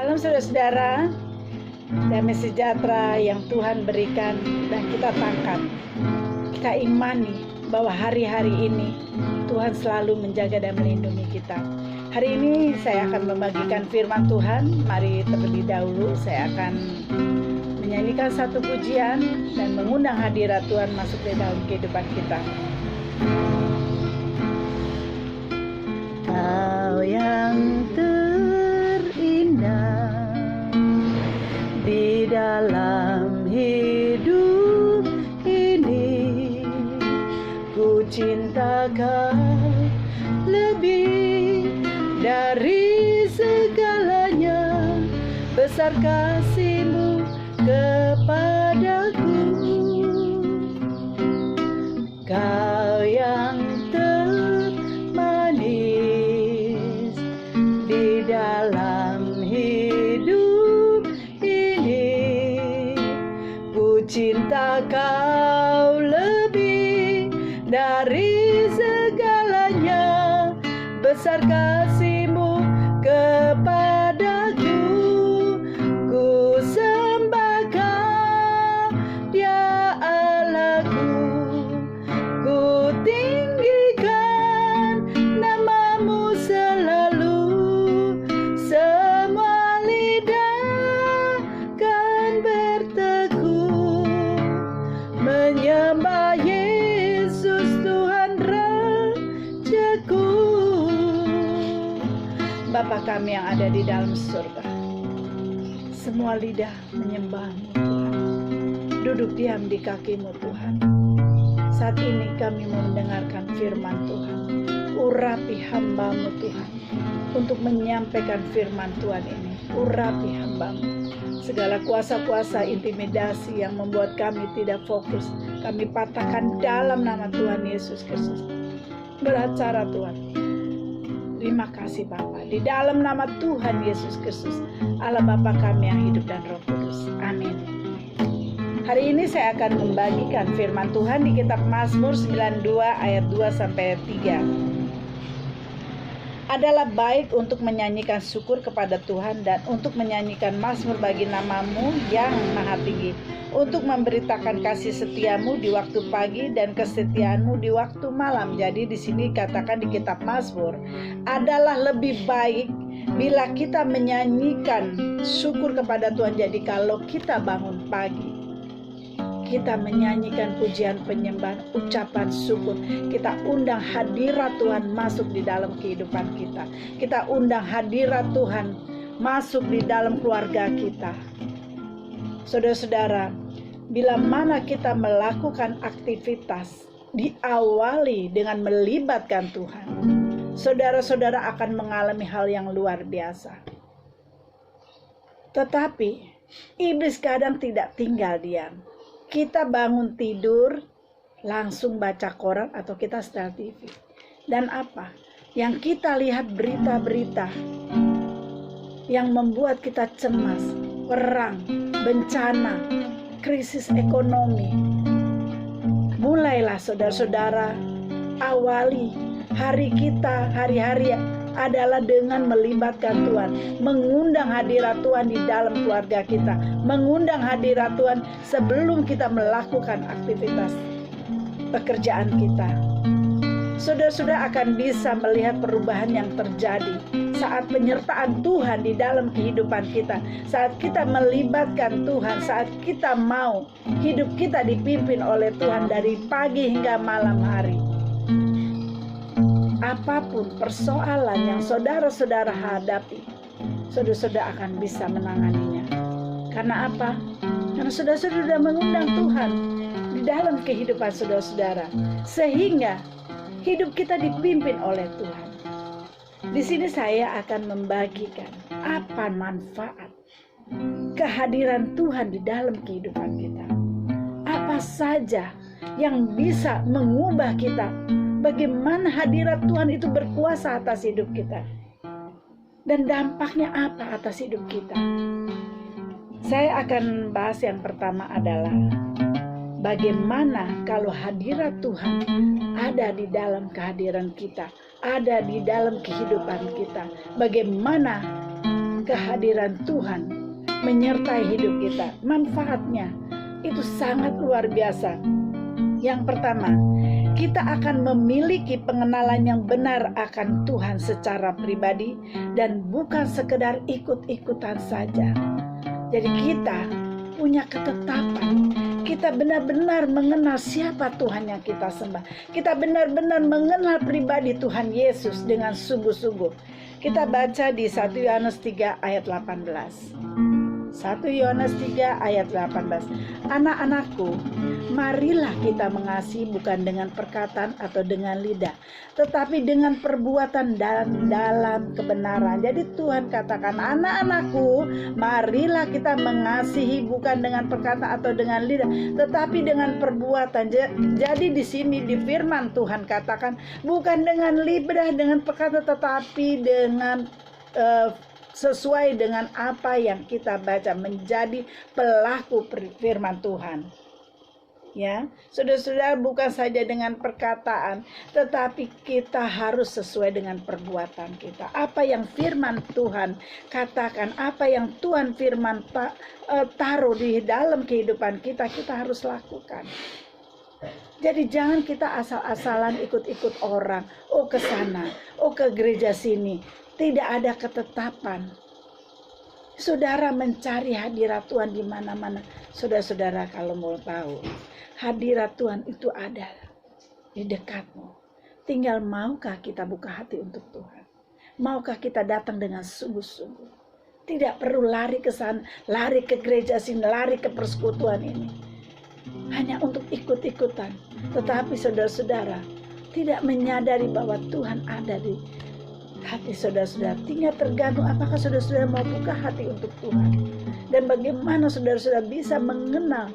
Salam saudara-saudara, damai sejahtera yang Tuhan berikan dan kita tangkap. Kita imani bahwa hari-hari ini Tuhan selalu menjaga dan melindungi kita. Hari ini saya akan membagikan firman Tuhan. Mari terlebih dahulu saya akan menyanyikan satu pujian dan mengundang hadirat Tuhan masuk di dalam kehidupan kita. Kau yang terindah di dalam hidup ini, ku cinta kau lebih dari segalanya, besar kasih-Mu kepadaku. Kau yang termanis di dalam hidup ini, ku cinta kau lebih dari segalanya, besar kasih-Mu kepadaku. Ku sembah Kau, Dia Allahku, ku tinggikan nama-Mu selalu. Semua lidah kan bertekuk menyembah Yesus Tuhan Rajaku. Bapa kami yang ada di dalam surga, semua lidah menyembah-Mu Tuhan, duduk diam di kaki-Mu Tuhan. Saat ini kami mau mendengarkan firman Tuhan. Urapi hamba-Mu Tuhan untuk menyampaikan firman Tuhan ini. Urapi hamba-Mu. Segala kuasa-kuasa intimidasi yang membuat kami tidak fokus, kami patahkan dalam nama Tuhan Yesus Kristus. Beracara Tuhan. Terima kasih Bapa. Di dalam nama Tuhan Yesus Kristus, Allah Bapa kami yang hidup dan Roh Kudus. Amin. Hari ini saya akan membagikan firman Tuhan di kitab Mazmur 92 ayat 2-3. Adalah baik untuk menyanyikan syukur kepada Tuhan dan untuk menyanyikan mazmur bagi nama-Mu yang maha tinggi, untuk memberitakan kasih setia-Mu di waktu pagi dan kesetiaan-Mu di waktu malam. Jadi di sini katakan di kitab Mazmur, adalah lebih baik bila kita menyanyikan syukur kepada Tuhan. Jadi kalau kita bangun pagi, kita menyanyikan pujian penyembahan, ucapan syukur. Kita undang hadirat Tuhan masuk di dalam kehidupan kita. Kita undang hadirat Tuhan masuk di dalam keluarga kita. Saudara-saudara, bila mana kita melakukan aktivitas diawali dengan melibatkan Tuhan, saudara-saudara akan mengalami hal yang luar biasa. Tetapi iblis kadang tidak tinggal diam. Kita bangun tidur, langsung baca koran atau kita setel TV. Dan apa? Yang kita lihat berita-berita yang membuat kita cemas, perang, bencana, krisis ekonomi. Mulailah saudara-saudara, awali hari kita, hari-hari adalah dengan melibatkan Tuhan, mengundang hadirat Tuhan di dalam keluarga kita, mengundang hadirat Tuhan sebelum kita melakukan aktivitas pekerjaan kita. Saudara-saudara akan bisa melihat perubahan yang terjadi saat penyertaan Tuhan di dalam kehidupan kita, saat kita melibatkan Tuhan, saat kita mau hidup kita dipimpin oleh Tuhan dari pagi hingga malam hari. Apapun persoalan yang saudara-saudara hadapi, saudara-saudara akan bisa menanganinya. Karena apa? Karena saudara-saudara sudah mengundang Tuhan di dalam kehidupan saudara-saudara, sehingga hidup kita dipimpin oleh Tuhan. Di sini saya akan membagikan apa manfaat kehadiran Tuhan di dalam kehidupan kita. Apa saja yang bisa mengubah kita, bagaimana hadirat Tuhan itu berkuasa atas hidup kita, dan dampaknya apa atas hidup kita. Saya akan bahas yang pertama adalah bagaimana kalau hadirat Tuhan ada di dalam kehadiran kita, ada di dalam kehidupan kita. Bagaimana kehadiran Tuhan menyertai hidup kita, manfaatnya itu sangat luar biasa. Yang pertama, kita akan memiliki pengenalan yang benar akan Tuhan secara pribadi dan bukan sekedar ikut-ikutan saja. Jadi kita punya ketetapan, kita benar-benar mengenal siapa Tuhan yang kita sembah. Kita benar-benar mengenal pribadi Tuhan Yesus dengan sungguh-sungguh. Kita baca di 1 Yohanes 3 ayat 18. 1 Yohanes 3 ayat 18. Anak-anakku, marilah kita mengasihi bukan dengan perkataan atau dengan lidah, tetapi dengan perbuatan dan dalam kebenaran. Jadi Tuhan katakan, anak-anakku, marilah kita mengasihi bukan dengan perkataan atau dengan lidah, tetapi dengan perbuatan. Jadi di sini di firman Tuhan katakan, bukan dengan lidah, dengan perkataan, tetapi dengan sesuai dengan apa yang kita baca, menjadi pelaku firman Tuhan. Ya, saudara-saudara, bukan saja dengan perkataan, tetapi kita harus sesuai dengan perbuatan kita. Apa yang firman Tuhan katakan, apa yang Tuhan firman taruh di dalam kehidupan kita, kita harus lakukan. Jadi jangan kita asal-asalan ikut-ikut orang, oh ke sana, oh ke gereja sini. Tidak ada ketetapan. Saudara mencari hadirat Tuhan di mana-mana. Saudara-saudara, kalau mau tahu, hadirat Tuhan itu ada di dekatmu. Tinggal maukah kita buka hati untuk Tuhan? Maukah kita datang dengan sungguh-sungguh? Tidak perlu lari ke sana, lari ke gereja sini, lari ke persekutuan ini. Hanya untuk ikut-ikutan. Tetapi saudara-saudara tidak menyadari bahwa Tuhan ada di hati saudara-saudara. Tinggal tergantung apakah saudara-saudara mau buka hati untuk Tuhan. Dan bagaimana saudara-saudara bisa mengenal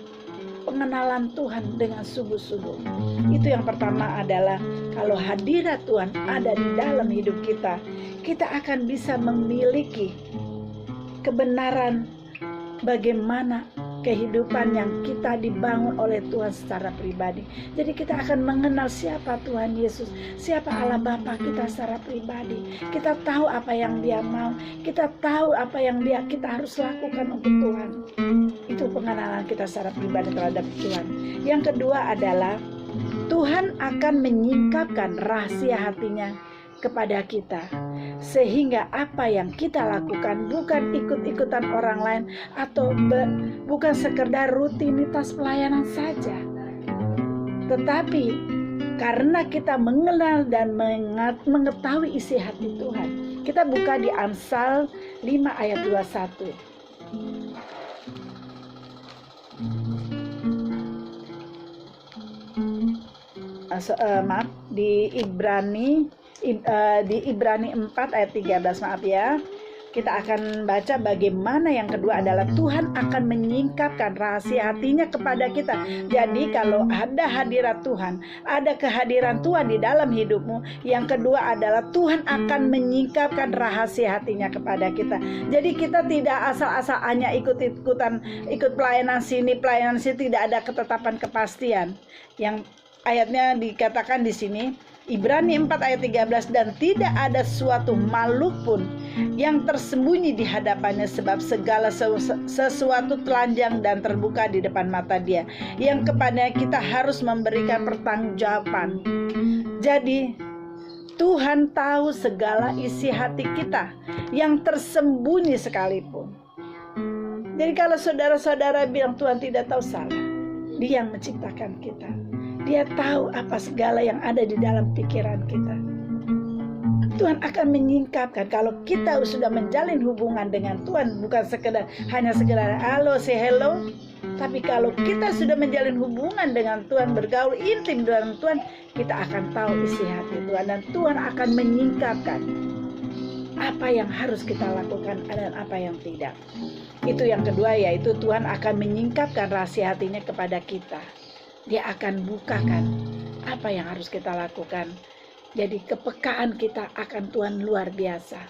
pengenalan Tuhan dengan sungguh-sungguh. Itu yang pertama adalah kalau hadirat Tuhan ada di dalam hidup kita, kita akan bisa memiliki kebenaran bagaimana kehidupan yang kita dibangun oleh Tuhan secara pribadi. Jadi kita akan mengenal siapa Tuhan Yesus, siapa Allah Bapa kita secara pribadi. Kita tahu apa yang Dia mau, kita tahu apa yang kita harus lakukan untuk Tuhan. Itu pengenalan kita secara pribadi terhadap Tuhan. Yang kedua adalah Tuhan akan menyingkapkan rahasia hatinya kepada kita, sehingga apa yang kita lakukan bukan ikut-ikutan orang lain atau bukan sekedar rutinitas pelayanan saja, tetapi karena kita mengenal dan mengetahui isi hati Tuhan. Kita buka di Amsal 5 ayat 21. Di Ibrani 4 ayat 13, maaf ya. Kita akan baca bagaimana yang kedua adalah Tuhan akan menyingkapkan rahasia hatinya kepada kita. Jadi kalau ada hadirat Tuhan, ada kehadiran Tuhan di dalam hidupmu, yang kedua adalah Tuhan akan menyingkapkan rahasia hatinya kepada kita. Jadi kita tidak asal-asal hanya ikut pelayanan sini, tidak ada ketetapan kepastian. Yang ayatnya dikatakan di sini, Ibrani 4 ayat 13, dan tidak ada suatu makhluk pun yang tersembunyi di hadapannya, sebab segala sesuatu telanjang dan terbuka di depan mata Dia, yang kepadanya kita harus memberikan pertanggungjawaban. Jadi Tuhan tahu segala isi hati kita yang tersembunyi sekalipun. Jadi kalau saudara-saudara bilang Tuhan tidak tahu, salah. Dia yang menciptakan kita. Dia tahu apa segala yang ada di dalam pikiran kita. Tuhan akan menyingkapkan. Kalau kita sudah menjalin hubungan dengan Tuhan, bukan hanya sekedar halo, say hello, tapi kalau kita sudah menjalin hubungan dengan Tuhan, bergaul intim dengan Tuhan, kita akan tahu isi hati Tuhan, dan Tuhan akan menyingkapkan apa yang harus kita lakukan dan apa yang tidak. Itu yang kedua, yaitu Tuhan akan menyingkapkan rahasia hatinya kepada kita. Dia akan bukakan apa yang harus kita lakukan. Jadi kepekaan kita akan Tuhan luar biasa.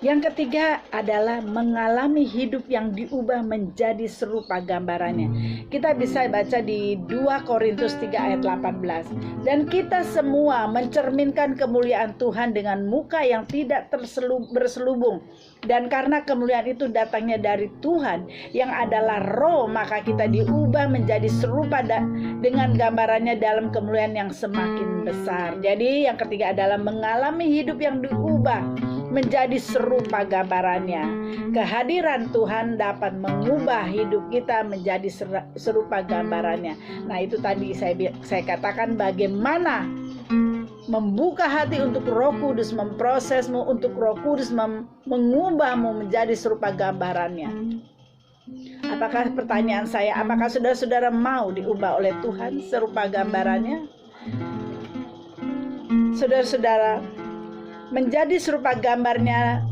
Yang ketiga adalah mengalami hidup yang diubah menjadi serupa gambarannya. Kita bisa baca di 2 Korintus 3 ayat 18. Dan kita semua mencerminkan kemuliaan Tuhan dengan muka yang tidak berselubung. Dan karena kemuliaan itu datangnya dari Tuhan yang adalah roh, maka kita diubah menjadi serupa dengan gambarannya dalam kemuliaan yang semakin besar. Jadi yang ketiga adalah mengalami hidup yang diubah menjadi serupa gambarannya. Kehadiran Tuhan dapat mengubah hidup kita menjadi serupa gambarannya. Nah, itu tadi saya katakan bagaimana membuka hati untuk Roh Kudus, memprosesmu untuk Roh Kudus mengubahmu menjadi serupa gambarannya. Apakah pertanyaan saya, apakah saudara-saudara mau diubah oleh Tuhan serupa gambarannya? Saudara-saudara, menjadi serupa gambarnya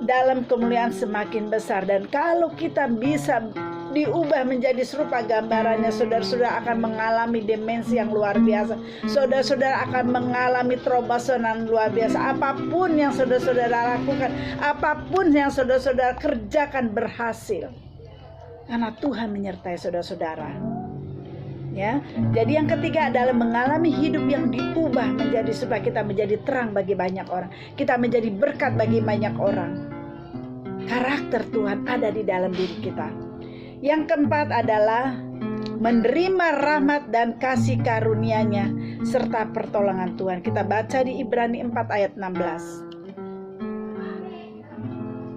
dalam kemuliaan semakin besar. Dan kalau kita bisa diubah menjadi serupa gambarannya, saudara-saudara akan mengalami dimensi yang luar biasa. Saudara-saudara akan mengalami terobosan luar biasa. Apapun yang saudara-saudara lakukan, apapun yang saudara-saudara kerjakan berhasil, karena Tuhan menyertai saudara-saudara. Ya, jadi yang ketiga adalah mengalami hidup yang diubah menjadi supaya kita menjadi terang bagi banyak orang. Kita menjadi berkat bagi banyak orang. Karakter Tuhan ada di dalam diri kita. Yang keempat adalah menerima rahmat dan kasih karunia-Nya serta pertolongan Tuhan. Kita baca di Ibrani 4 ayat 16.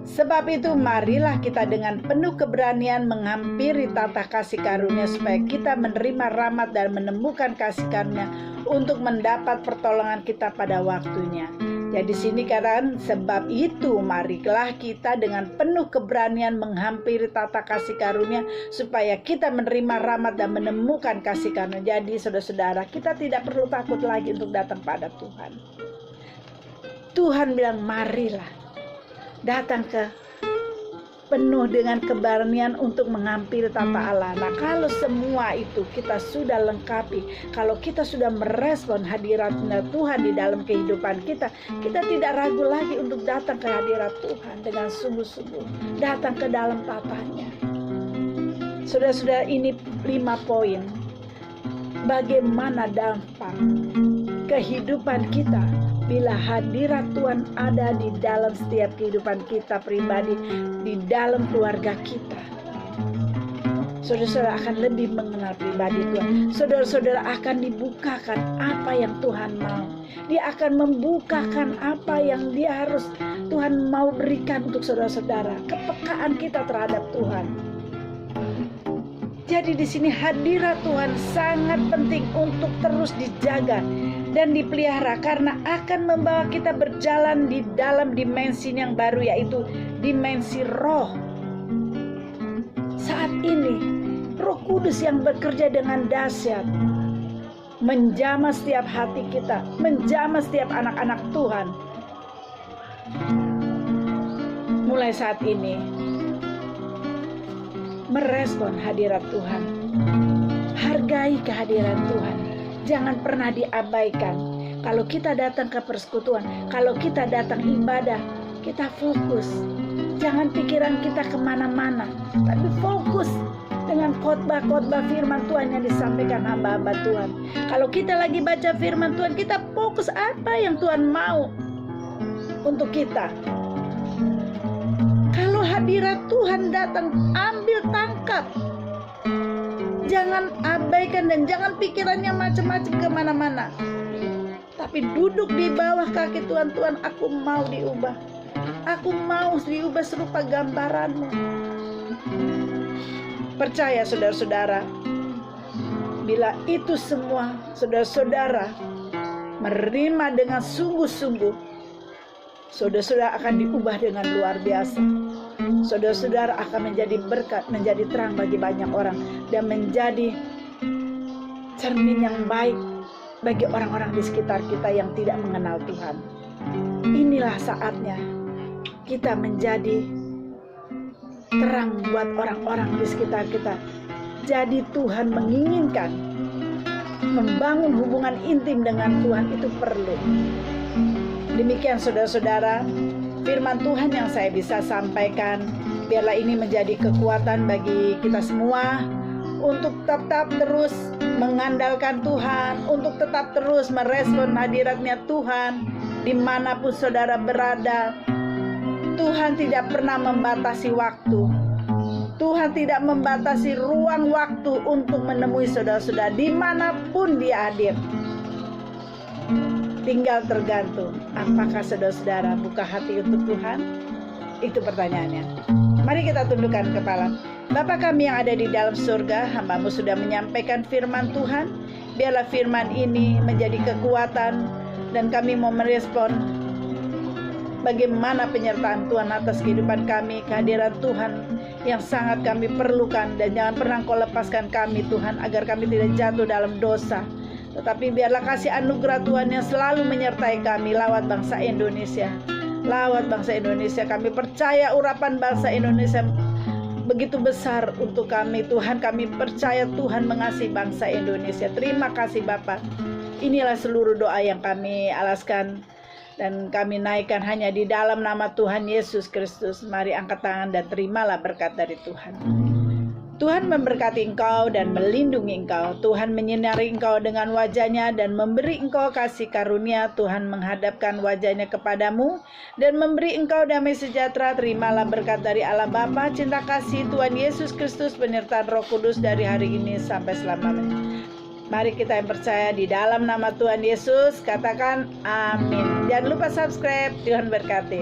Sebab itu marilah kita dengan penuh keberanian menghampiri tahta kasih karunia supaya kita menerima rahmat dan menemukan kasih karunia untuk mendapat pertolongan kita pada waktunya. Jadi sini katakan, sebab itu marilah kita dengan penuh keberanian menghampiri tahta kasih karunia supaya kita menerima rahmat dan menemukan kasih karunia. Jadi saudara-saudara, kita tidak perlu takut lagi untuk datang pada Tuhan. Tuhan bilang marilah datang ke penuh dengan keberanian untuk menghampiri tahta Allah. Nah, kalau semua itu kita sudah lengkapi, kalau kita sudah merespon hadirat Tuhan di dalam kehidupan kita, kita tidak ragu lagi untuk datang ke hadirat Tuhan dengan sungguh-sungguh, datang ke dalam tatanya. Saudara-saudara, ini 5 poin. Bagaimana dampak kehidupan kita bila hadirat Tuhan ada di dalam setiap kehidupan kita pribadi, di dalam keluarga kita. Saudara-saudara akan lebih mengenal pribadi Tuhan. Saudara-saudara akan dibukakan apa yang Tuhan mau. Dia akan membukakan apa yang Tuhan mau berikan untuk saudara-saudara. Kepekaan kita terhadap Tuhan. Jadi di sini hadirat Tuhan sangat penting untuk terus dijaga dan dipelihara karena akan membawa kita berjalan di dalam dimensi yang baru, yaitu dimensi roh. Saat ini Roh Kudus yang bekerja dengan dahsyat menjamah setiap hati kita, menjamah setiap anak-anak Tuhan. Mulai saat ini merespon hadirat Tuhan. Hargai kehadiran Tuhan. Jangan pernah diabaikan. Kalau kita datang ke persekutuan, kalau kita datang ibadah, kita fokus. Jangan pikiran kita kemana-mana, tapi fokus dengan khotbah-khotbah firman Tuhan yang disampaikan hamba-hamba Tuhan. Kalau kita lagi baca firman Tuhan, kita fokus apa yang Tuhan mau untuk kita. Kalau hadirat Tuhan datang, ambil tangkap. Jangan abaikan dan jangan pikirannya macam-macam kemana-mana. Tapi duduk di bawah kaki Tuhan. Tuhan, aku mau diubah. Aku mau diubah serupa gambaran-Mu. Percaya saudara-saudara, bila itu semua saudara-saudara menerima dengan sungguh-sungguh, saudara-saudara akan diubah dengan luar biasa. Saudara-saudara akan menjadi berkat, menjadi terang bagi banyak orang, dan menjadi cermin yang baik bagi orang-orang di sekitar kita yang tidak mengenal Tuhan. Inilah saatnya kita menjadi terang buat orang-orang di sekitar kita. Jadi Tuhan menginginkan membangun hubungan intim dengan Tuhan itu perlu. Demikian saudara-saudara, firman Tuhan yang saya bisa sampaikan. Biarlah ini menjadi kekuatan bagi kita semua untuk tetap terus mengandalkan Tuhan, untuk tetap terus merespon hadiratnya Tuhan dimanapun saudara berada. Tuhan tidak pernah membatasi waktu. Tuhan tidak membatasi ruang waktu untuk menemui saudara-saudara dimanapun dia hadir. Tinggal tergantung apakah saudara-saudara buka hati untuk Tuhan. Itu pertanyaannya. Mari kita tundukkan kepala. Bapa kami yang ada di dalam surga, hamba-Mu sudah menyampaikan firman Tuhan. Biarlah firman ini menjadi kekuatan, dan kami mau merespon bagaimana penyertaan Tuhan atas kehidupan kami, kehadiran Tuhan yang sangat kami perlukan. Dan jangan pernah Kau lepaskan kami Tuhan, agar kami tidak jatuh dalam dosa. Tetapi biarlah kasih anugerah Tuhan yang selalu menyertai kami lewat bangsa Indonesia. Lewat bangsa Indonesia, kami percaya urapan bangsa Indonesia begitu besar untuk kami Tuhan. Kami percaya Tuhan mengasihi bangsa Indonesia. Terima kasih Bapa. Inilah seluruh doa yang kami alaskan dan kami naikkan hanya di dalam nama Tuhan Yesus Kristus. Mari angkat tangan dan terimalah berkat dari Tuhan. Tuhan memberkati engkau dan melindungi engkau. Tuhan menyinari engkau dengan wajah-Nya dan memberi engkau kasih karunia. Tuhan menghadapkan wajah-Nya kepadamu dan memberi engkau damai sejahtera. Terimalah berkat dari Allah Bapa, cinta kasih Tuhan Yesus Kristus, penyertaan Roh Kudus dari hari ini sampai selamanya. Mari kita yang percaya di dalam nama Tuhan Yesus katakan amin. Jangan lupa subscribe. Tuhan berkati.